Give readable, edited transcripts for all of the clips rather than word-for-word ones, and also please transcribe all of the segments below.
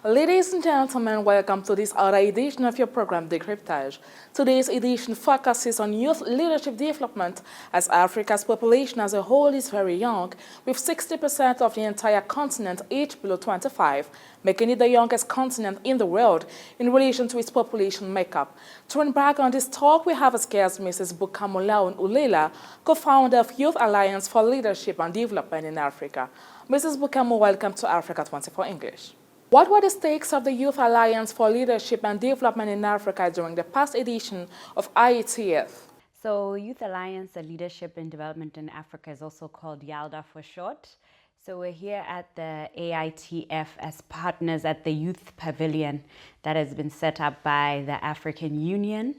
Ladies and gentlemen, welcome to this other edition of your program, Decryptage. Today's edition focuses on youth leadership development, as Africa's population as a whole is very young, with 60% of the entire continent aged below 25, making it the youngest continent in the world in relation to its population makeup. To embark on this talk, we have as guest Mrs. Bukamu Laone Hulela, co-founder of Youth Alliance for Leadership and Development in Africa. Mrs. Bukamu, welcome to Africa 24 English. What were the stakes of the Youth Alliance for Leadership and Development in Africa during the past edition of IETF? So Youth Alliance for Leadership and Development in Africa is also called YALDA for short. So we're here at the AITF as partners at the Youth Pavilion that has been set up by the African Union,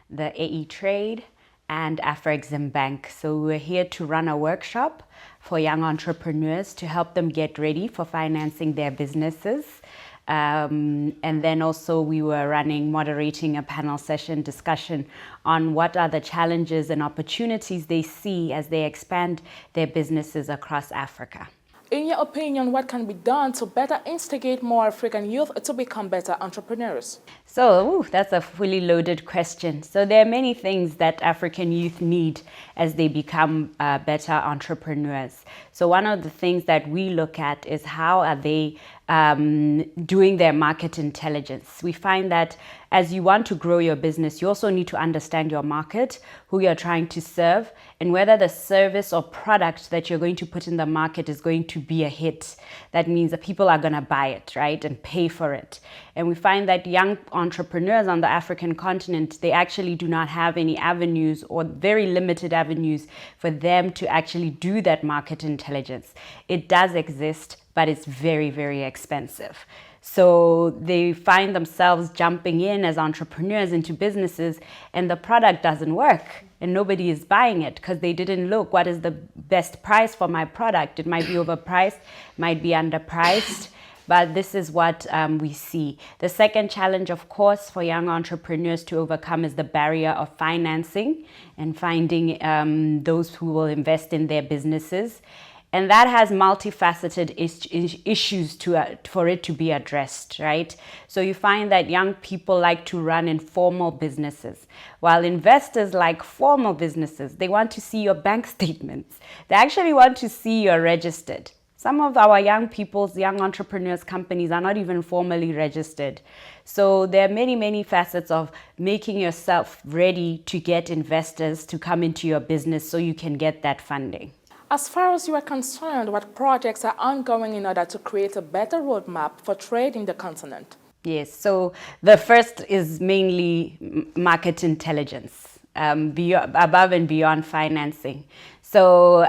the AE Trade, and Afrexim Bank. So we're here to run a workshop for young entrepreneurs to help them get ready for financing their businesses. And then also we were moderating a panel session discussion on what are the challenges and opportunities they see as they expand their businesses across Africa. In your opinion, what can be done to better instigate more African youth to become better entrepreneurs? So, that's a fully loaded question. So there are many things that African youth need as they become better entrepreneurs. So one of the things that we look at is how are they doing their market intelligence. We find that as you want to grow your business, you also need to understand your market, who you're trying to serve, and whether the service or product that you're going to put in the market is going to be a hit. That means that people are going to buy it, right, and pay for it. And we find that young entrepreneurs on the African continent, they actually do not have any avenues or very limited avenues for them to actually do that market intelligence. It does exist, but it's very, very expensive. So they find themselves jumping in as entrepreneurs into businesses and the product doesn't work and nobody is buying it because they didn't look what is the best price for my product. It might be overpriced, might be underpriced, but this is what we see. The second challenge, of course, for young entrepreneurs to overcome is the barrier of financing and finding those who will invest in their businesses. And that has multifaceted issues for it to be addressed, right? So you find that young people like to run informal businesses, while investors like formal businesses. They want to see your bank statements. They actually want to see you're registered. Some of our young entrepreneurs' companies are not even formally registered. So there are many, many facets of making yourself ready to get investors to come into your business so you can get that funding. As far as you are concerned, what projects are ongoing in order to create a better roadmap for trade in the continent? Yes, so the first is mainly market intelligence, above and beyond financing. So,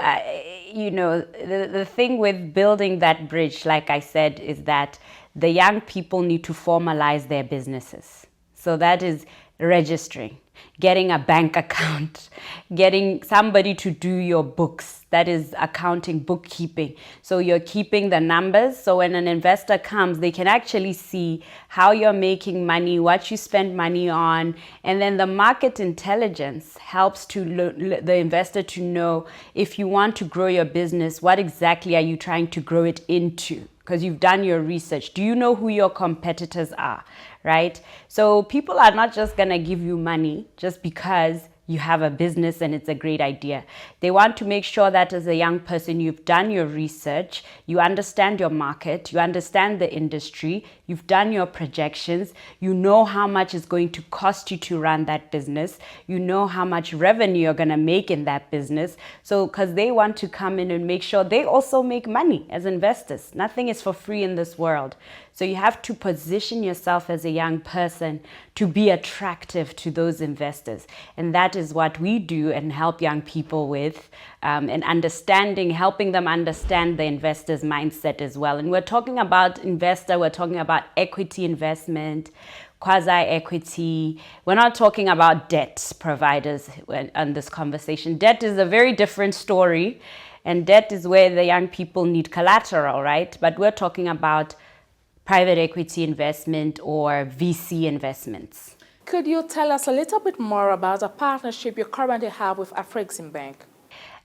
the thing with building that bridge, like I said, is that the young people need to formalize their businesses. So that is registering, getting a bank account, getting somebody to do your books. That is accounting, bookkeeping. So you're keeping the numbers. So when an investor comes, they can actually see how you're making money, what you spend money on. And then the market intelligence helps the investor to know if you want to grow your business, what exactly are you trying to grow it into? Because you've done your research. Do you know who your competitors are, right? So people are not just going to give you money just because you have a business and it's a great idea. They want to make sure that as a young person, you've done your research, you understand your market, you understand the industry, you've done your projections, you know how much it's going to cost you to run that business, you know how much revenue you're going to make in that business. So, because they want to come in and make sure they also make money as investors. Nothing is for free in this world. So you have to position yourself as a young person to be attractive to those investors. And that is what we do and help young people with, and helping them understand the investor's mindset as well. And we're talking about investor, we're talking about equity investment, quasi-equity. We're not talking about debt providers on this conversation. Debt is a very different story. And debt is where the young people need collateral, right? But we're talking about private equity investment or VC investments. Could you tell us a little bit more about the partnership you currently have with Afrexim Bank?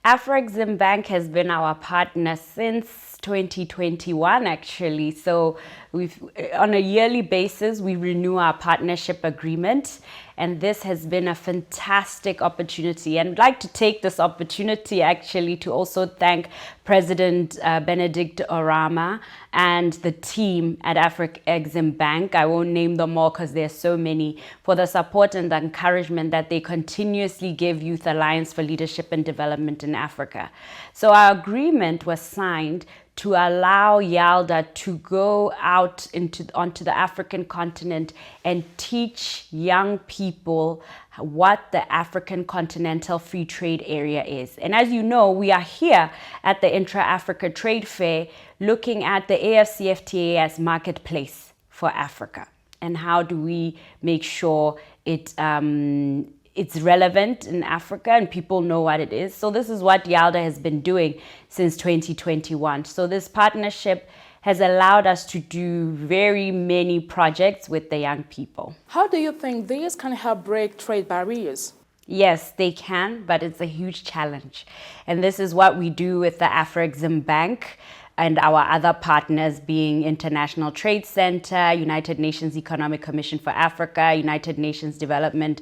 Afrexim Bank has been our partner since 2021 actually. So On a yearly basis, we renew our partnership agreement, and this has been a fantastic opportunity. And I'd like to take this opportunity actually to also thank President Benedict Orama and the team at Afrexim Bank. I won't name them all because there's so many, for the support and the encouragement that they continuously give Youth Alliance for Leadership and Development in Africa. So our agreement was signed to allow YALDA to go out onto the African continent and teach young people what the African Continental Free Trade Area is. And as you know, we are here at the Intra-Africa Trade Fair looking at the AFCFTA as marketplace for Africa. And how do we make sure it's relevant in Africa and people know what it is. So this is what YALDA has been doing since 2021. So this partnership has allowed us to do very many projects with the young people. How do you think these can help break trade barriers? Yes, they can, but it's a huge challenge. And this is what we do with the Afrexim Bank and our other partners being International Trade Center, United Nations Economic Commission for Africa, United Nations Development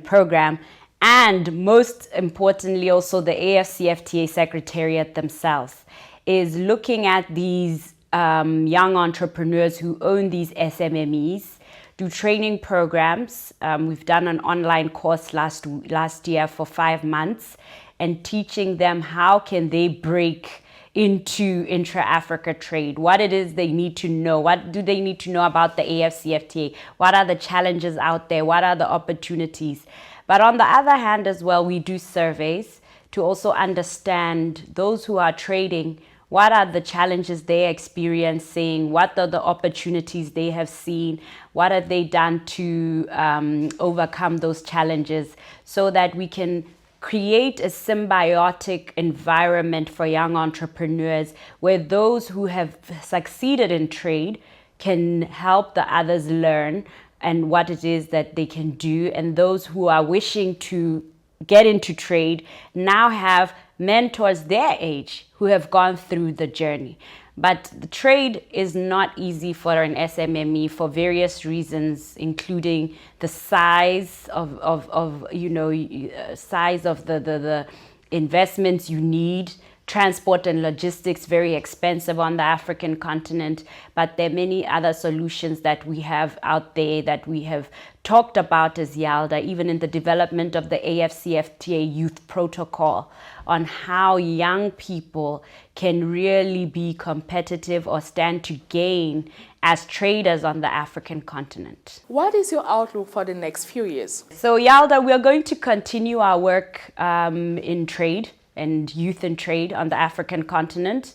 Program, and most importantly also the AFCFTA Secretariat themselves, is looking at these young entrepreneurs who own these SMMEs, do training programs. We've done an online course last year for 5 months, and teaching them how can they break into intra-Africa trade, what it is they need to know, what do they need to know about the AFCFTA, what are the challenges out there, what are the opportunities. But on the other hand as well, we do surveys to also understand those who are trading, what are the challenges they're experiencing, what are the opportunities they have seen, what have they done to overcome those challenges, so that we can create a symbiotic environment for young entrepreneurs where those who have succeeded in trade can help the others learn and what it is that they can do. And those who are wishing to get into trade now have mentors their age who have gone through the journey. But the trade is not easy for an SMME for various reasons, including the size of the investments you need. Transport and logistics, very expensive on the African continent, but there are many other solutions that we have out there that we have talked about as YALDA, even in the development of the AFCFTA Youth Protocol, on how young people can really be competitive or stand to gain as traders on the African continent. What is your outlook for the next few years? So YALDA, we are going to continue our work in trade and youth and trade on the African continent,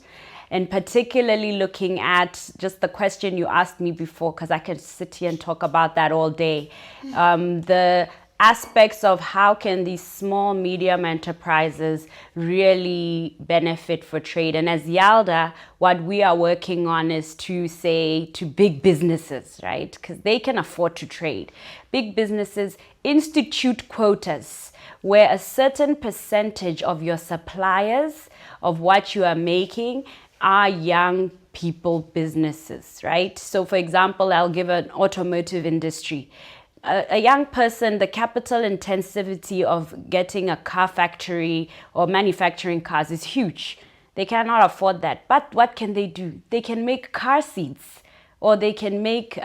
and particularly looking at just the question you asked me before, because I could sit here and talk about that all day. The aspects of how can these small, medium enterprises really benefit for trade. And as YALDA, what we are working on is to say to big businesses, right? Because they can afford to trade. Big businesses institute quotas where a certain percentage of your suppliers of what you are making are young people businesses, right? So for example, I'll give an automotive industry. A young person, the capital intensivity of getting a car factory or manufacturing cars is huge. They cannot afford that. But what can they do? They can make car seats, or they can make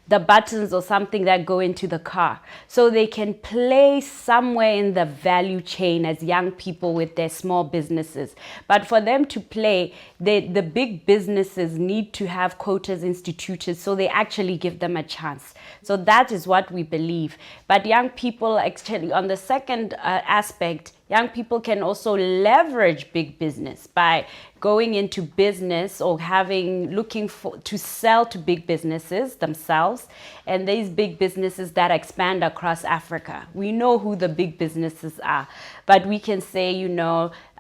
the buttons or something that go into the car. So they can play somewhere in the value chain as young people with their small businesses. But for them to play, the big businesses need to have quotas instituted so they actually give them a chance. So that is what we believe. But young people actually, on the second aspect, young people can also leverage big business by going into business or looking to sell to big businesses themselves, and these big businesses that expand across Africa. We know who the big businesses are, but we can say,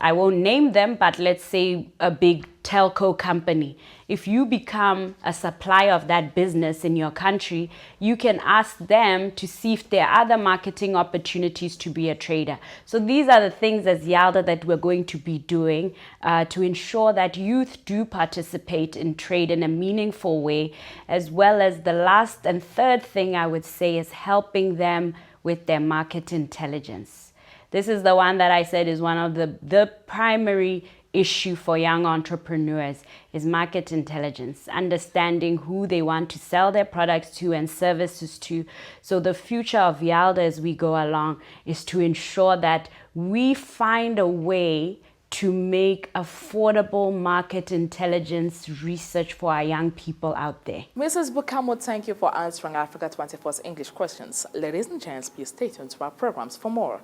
I won't name them, but let's say a big telco company. If you become a supplier of that business in your country, you can ask them to see if there are other marketing opportunities to be a trader. So these are the things as YALDA that we're going to be doing to ensure that youth do participate in trade in a meaningful way, as well as the last and third thing I would say is helping them with their market intelligence. This is the one that I said is one of the primary issue for young entrepreneurs is market intelligence, understanding who they want to sell their products to and services to. So the future of YALDA as we go along is to ensure that we find a way to make affordable market intelligence research for our young people out there. Mrs. Bukamu, thank you for answering Africa 24's English questions. Ladies and gents, please stay tuned to our programs for more.